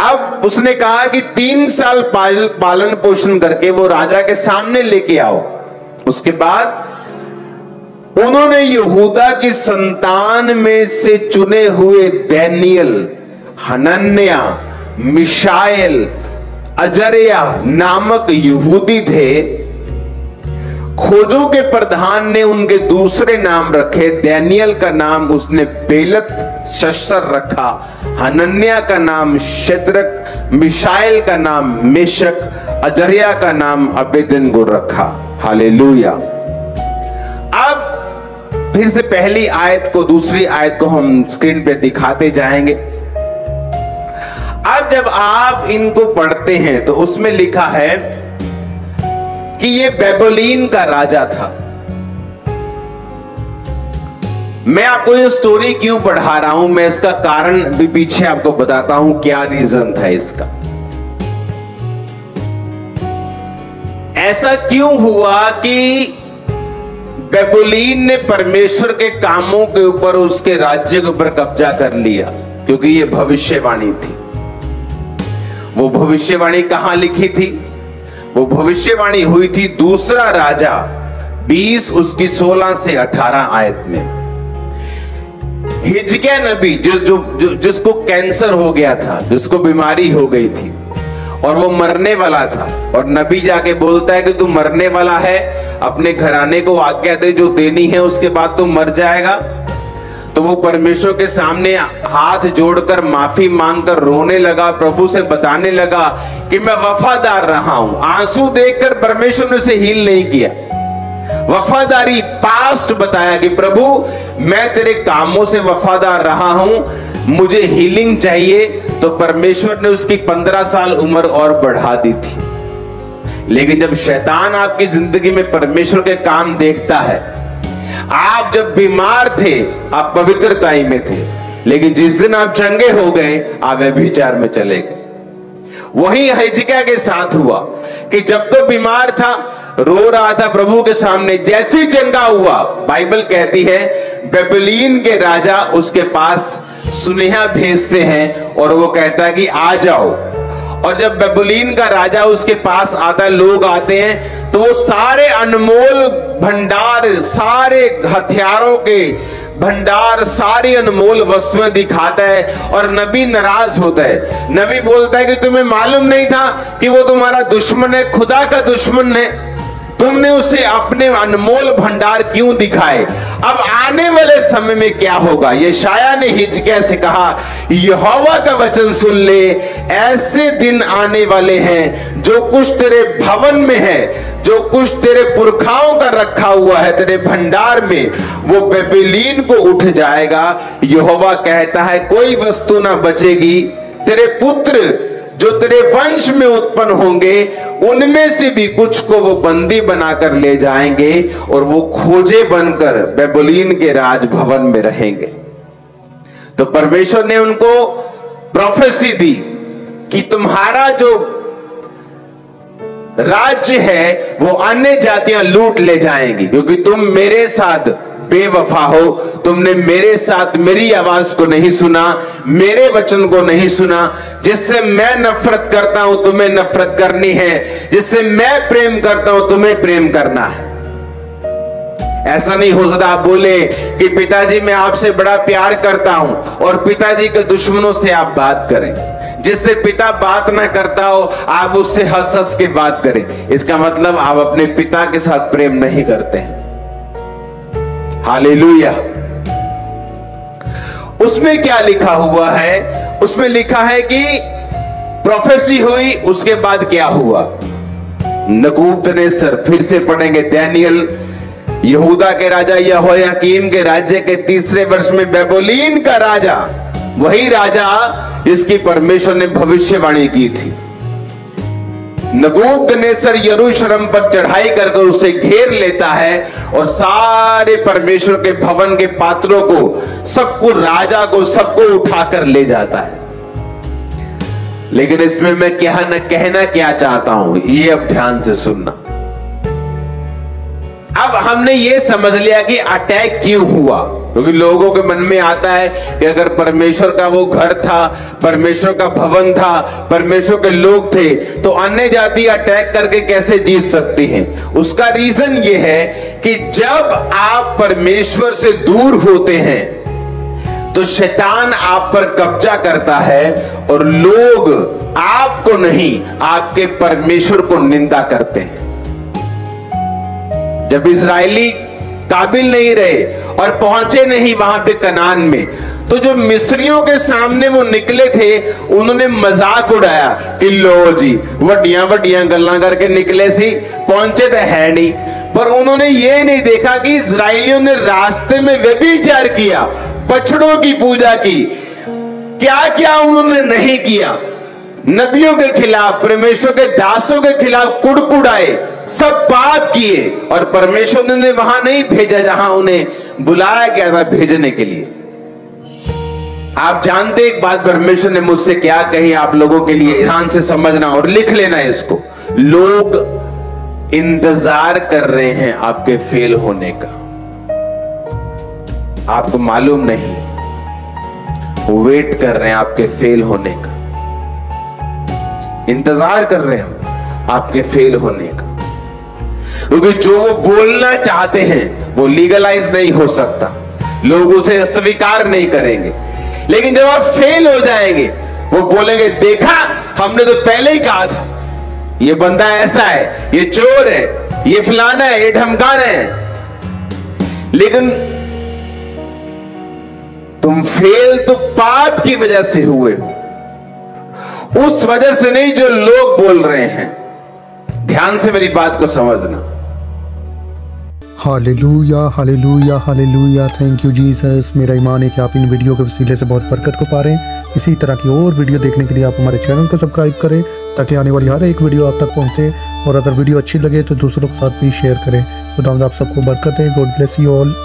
अब उसने कहा कि 3 साल पालन पोषण करके वो राजा के सामने लेके आओ। उसके बाद उन्होंने यहूदा की संतान में से चुने हुए दानियेल, हनन्याह, मिशाएल, अजर्या नामक यहूदी थे। खोजों के प्रधान ने उनके दूसरे नाम रखे। दानियेल का नाम उसने बेलत शस्तर रखा, हनन्याह का नाम शद्रक, मिशाएल का नाम मेशक, अजर्या का नाम अबेदनगो रखा। हालेलुया। अब फिर से पहली आयत को, दूसरी आयत को हम स्क्रीन पे दिखाते जाएंगे। अब जब आप इनको पढ़ते हैं तो उसमें लिखा है कि ये बेबीलोन का राजा था। मैं आपको ये स्टोरी क्यों पढ़ा रहा हूं, मैं इसका कारण भी पीछे आपको बताता हूं, क्या रीजन था इसका। ऐसा क्यों हुआ कि बेबीलोन ने परमेश्वर के कामों के ऊपर, उसके राज्य के ऊपर कब्जा कर लिया? क्योंकि ये भविष्यवाणी थी। वो भविष्यवाणी कहां लिखी थी? वो भविष्यवाणी हुई थी दूसरा राजा 20 उसकी 16 से 18 आयत में। हिजकिय्याह नबी जिसको कैंसर हो गया था, जिसको बीमारी हो गई थी और वो मरने वाला था, और नबी जाके बोलता है कि तू मरने वाला है, अपने घराने को आज्ञा दे, जो देनी है उसके बाद तू मर जाएगा। तो वो परमेश्वर के सामने हाथ जोड़कर माफी मांगकर रोने लगा, प्रभु से बताने लगा कि मैं वफादार रहा हूं। आंसू देखकर परमेश्वर ने उसे हील नहीं किया, वफादारी पास्ट बताया कि प्रभु मैं तेरे कामों से वफादार रहा हूं, मुझे हीलिंग चाहिए। तो परमेश्वर ने उसकी 15 साल उम्र और बढ़ा दी थी। लेकिन जब शैतान आपकी जिंदगी में परमेश्वर के काम देखता है, आप जब बीमार थे आप पवित्रताई में थे, लेकिन जिस दिन आप चंगे हो गए आप व्यभिचार में चले गए। वही हिजकिय्याह के साथ हुआ कि जब तो बीमार था, रो रहा था प्रभु के सामने, जैसे ही चंगा हुआ, बाइबल कहती है बेबीलोन के राजा उसके पास सुनेहा भेजते हैं और वो कहता है कि आ जाओ। और जब बेबीलोन का राजा उसके पास आता है, लोग आते हैं, तो वो सारे अनमोल भंडार, सारे हथियारों के भंडार, सारी अनमोल वस्तुएं दिखाता है और नबी नाराज होता है। नबी बोलता है कि तुम्हें मालूम नहीं था कि वो तुम्हारा दुश्मन है, खुदा का दुश्मन है, तुमने उसे अपने अनमोल भंडार क्यों दिखाए? अब आने वाले समय में क्या होगा? यशायाह ने हिजकिय्याह से कहा, यहोवा का वचन सुन ले, ऐसे दिन आने वाले हैं जो कुछ तेरे भवन में है, जो कुछ तेरे पुरखाओं का रखा हुआ है तेरे भंडार में, वो बेबीलोन को उठ जाएगा। यहोवा कहता है कोई वस्तु ना बचेगी, तेरे पुत्र जो तेरे वंश में उत्पन्न होंगे उनमें से भी कुछ को वो बंदी बनाकर ले जाएंगे और वो खोजे बनकर बेबीलोन के राजभवन में रहेंगे। तो परमेश्वर ने उनको प्रोफेसी दी कि तुम्हारा जो राज्य है वो अन्य जातियां लूट ले जाएंगी, क्योंकि तुम मेरे साथ बेवफा हो, तुमने मेरे साथ मेरी आवाज को नहीं सुना, मेरे वचन को नहीं सुना। जिससे मैं नफरत करता हूं तुम्हें नफरत करनी है, जिससे मैं प्रेम करता हूं तुम्हें प्रेम करना है। ऐसा नहीं हो सकता आप बोले कि पिताजी मैं आपसे बड़ा प्यार करता हूं और पिताजी के दुश्मनों से आप बात करें। जिससे पिता बात ना करता हो आप उससे हंस हंस के बात करें, इसका मतलब आप अपने पिता के साथ प्रेम नहीं करते हैं। हालेलुया। उसमें क्या लिखा हुआ है? उसमें लिखा है कि प्रोफेसी हुई, उसके बाद क्या हुआ? नबूकदनेस्सर, फिर से पढ़ेंगे दानियेल, यहूदा के राजा यहोयाकीम के राज्य के 3रे वर्ष में बेबीलोन का राजा, वही राजा जिसकी परमेश्वर ने भविष्यवाणी की थी, नबूकदनेस्सर यरूशलेम पर चढ़ाई करके उसे घेर लेता है और सारे परमेश्वर के भवन के पात्रों को, सबको, राजा को, सबको उठाकर ले जाता है। लेकिन इसमें मैं कहना क्या चाहता हूं, ये अब ध्यान से सुनना। अब हमने ये समझ लिया कि अटैक क्यों हुआ, क्योंकि लोगों के मन में आता है कि अगर परमेश्वर का वो घर था, परमेश्वर का भवन था, परमेश्वर के लोग थे, तो अन्य जाति अटैक करके कैसे जीत सकती हैं। उसका रीजन ये है कि जब आप परमेश्वर से दूर होते हैं तो शैतान आप पर कब्जा करता है और लोग आपको नहीं, आपके परमेश्वर को निंदा करते हैं। जब इजरायली काबिल नहीं रहे और पहुंचे नहीं वहां पे कनान में, तो जो मिस्रियों के सामने वो निकले थे, उन्होंने मजाक उड़ाया कि लो जी वड्डियां वड्डियां गल्लां करके निकले सी, पहुंचे तो है नहीं। पर उन्होंने ये नहीं देखा कि इजरायलियों ने रास्ते में व्यभिचार किया, बछड़ों की पूजा की, क्या क्या उन्होंने नहीं किया। नबियों के खिलाफ, परमेश्वर के दासों के खिलाफ कुड़कुड़ाए, सब पाप किए, और परमेश्वर ने वहां नहीं भेजा जहां उन्हें बुलाया गया था भेजने के लिए। आप जानते एक बात परमेश्वर ने मुझसे क्या कही, आप लोगों के लिए ध्यान से समझना और लिख लेना इसको। लोग इंतजार कर रहे हैं आपके फेल होने का, आपको मालूम नहीं, वेट कर रहे हैं आपके फेल होने का, इंतजार कर रहे हैं आपके फेल होने का, क्योंकि जो वो बोलना चाहते हैं वो लीगलाइज नहीं हो सकता, लोग उसे स्वीकार नहीं करेंगे। लेकिन जब आप फेल हो जाएंगे, वो बोलेंगे देखा हमने तो पहले ही कहा था, ये बंदा ऐसा है, ये चोर है, ये फलाना है, ये ढमकाना है। लेकिन तुम फेल तो पाप की वजह से हुए हो, उस वजह से नहीं जो लोग बोल रहे हैं। ध्यान से मेरी बात को समझना। Hallelujah hallelujah hallelujah. Thank you Jesus. मेरा ईमान है कि आप इन वीडियो के वसीले से बहुत बरकत को पा रहे हैं। इसी तरह की और वीडियो देखने के लिए आप हमारे चैनल को सब्सक्राइब करें, ताकि आने वाली हर एक वीडियो आप तक पहुंचे। और अगर वीडियो अच्छी लगे तो दूसरों के साथ भी शेयर करें। खुदा आप सबको बरकत है। God bless you all.